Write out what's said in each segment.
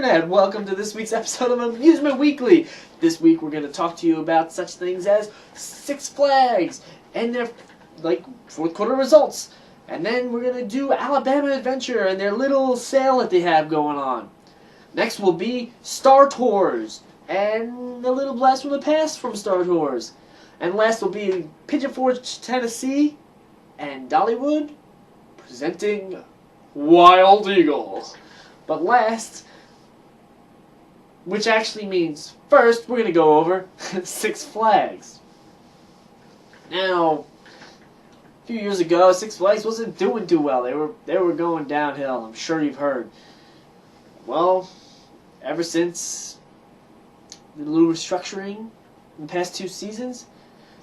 Internet. Welcome to this week's episode of Amusement Weekly. This week we're going to talk to you about such things as Six Flags and their fourth quarter results. And then we're going to do Alabama Adventure and their little sale that they have going on. Next will be Star Tours and a little blast from the past from Star Tours. And last will be Pigeon Forge, Tennessee and Dollywood presenting Wild Eagle. But last, which actually means first, we're going to go over Six Flags. Now, a few years ago, Six Flags wasn't doing too well. They were going downhill. I'm sure you've heard. Well, ever since the little restructuring in the past 2 seasons,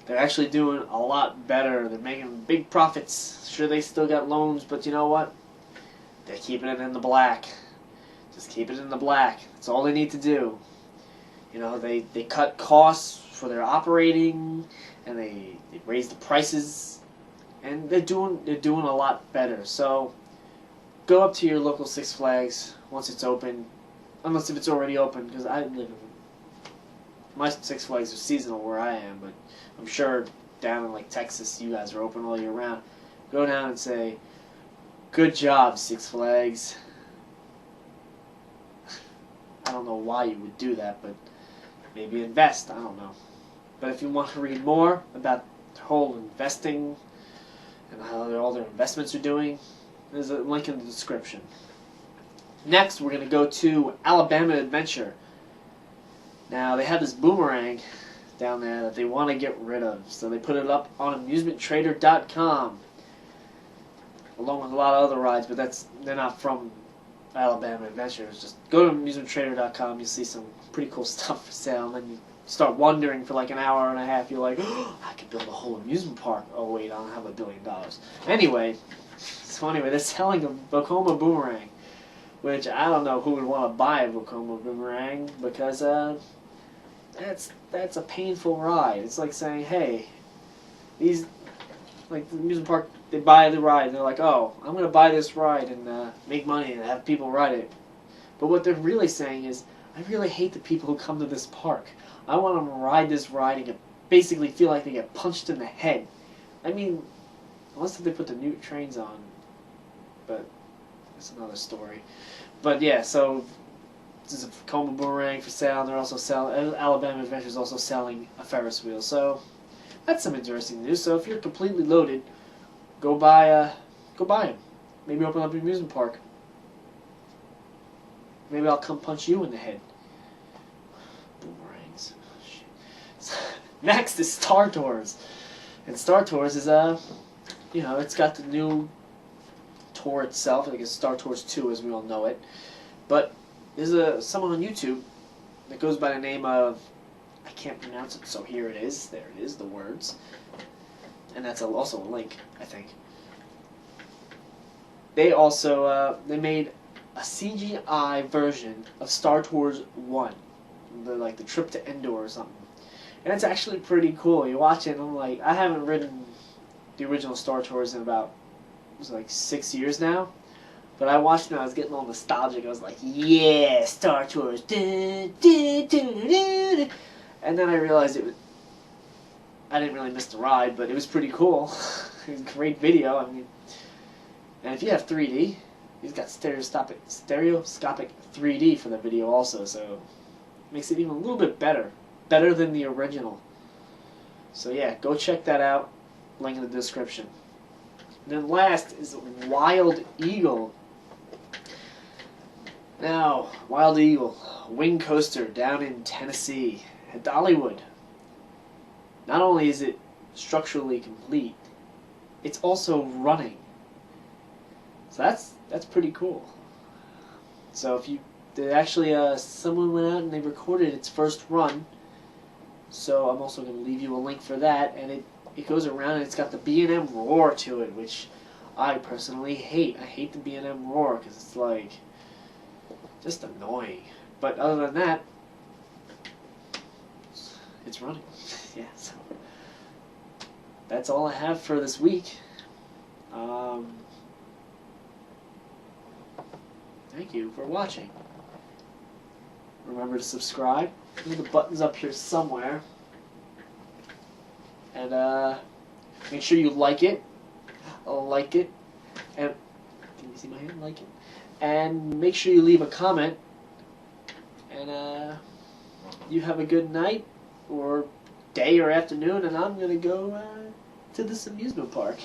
they're actually doing a lot better. They're making big profits. Sure, they still got loans, but you know what? They're keeping it in the black. Just keep it in the black. That's all they need to do. You know, they cut costs for their operating, and they raise the prices, and they're doing a lot better. So go up to your local Six Flags once it's open, unless if it's already open, because I live in my Six Flags are seasonal where I am, but I'm sure down in like Texas you guys are open all year round. Go down and say, "Good job, Six Flags." I don't know why you would do that, but maybe invest. I don't know. But if you want to read more about the whole investing and how all their investments are doing, there's a link in the description. Next, we're going to go to Alabama Adventure. Now, they have this boomerang down there that they want to get rid of, so they put it up on AmusementTrader.com, along with a lot of other rides, but they're not from Alabama Adventures. Just go to AmusementTrader.com, you'll see some pretty cool stuff for sale, and then you start wondering for like an hour and a half, you're like, oh, I could build a whole amusement park. Oh wait, I don't have $1 billion. Anyway, they're selling a Vekoma boomerang, which I don't know who would want to buy a Vekoma boomerang, because that's a painful ride. It's like saying, hey, these, like the amusement park, they buy the ride, and they're like, oh, I'm going to buy this ride and make money and have people ride it. But what they're really saying is, I really hate the people who come to this park. I want them to ride this ride and basically feel like they get punched in the head. I mean, unless they put the new trains on, but that's another story. But yeah, so this is a Vekoma boomerang for sale, and they're also selling, Alabama Adventure is also selling a Ferris wheel. So that's some interesting news. So if you're completely loaded, go buy them. Maybe open up an amusement park. Maybe I'll come punch you in the head. Boomerangs. Shit. Next is Star Tours. And Star Tours is it's got the new tour itself. I guess Star Tours 2 as we all know it. But there's someone on YouTube that goes by the name of, I can't pronounce it, so here it is. There it is, the words. And that's also a link, I think. They also they made a CGI version of Star Tours 1, the trip to Endor or something. And it's actually pretty cool. You watch it and I'm like, I haven't ridden the original Star Tours in about, it was like 6 years now. But I watched it and I was getting all nostalgic. I was like, yeah, Star Tours. And then I realized I didn't really miss the ride, but it was pretty cool. It was a great video. I mean, and if you have 3D, he's got stereoscopic 3D for the video also, so it makes it even a little bit better than the original. So yeah, go check that out. Link in the description. And then last is Wild Eagle. Now, Wild Eagle, wing coaster down in Tennessee at Dollywood. Not only is it structurally complete, it's also running. So that's pretty cool. So someone went out and they recorded its first run. So I'm also going to leave you a link for that, and it goes around and it's got the B&M roar to it, which I personally hate. I hate the B&M roar because it's like just annoying. But other than that, it's running. Yeah, so that's all I have for this week. Thank you for watching. remember to subscribe. The button's up here somewhere. And make sure you like it. And can you see my hand? Like it. And make sure you leave a comment. And you have a good night or day or afternoon, and I'm gonna go to this amusement park.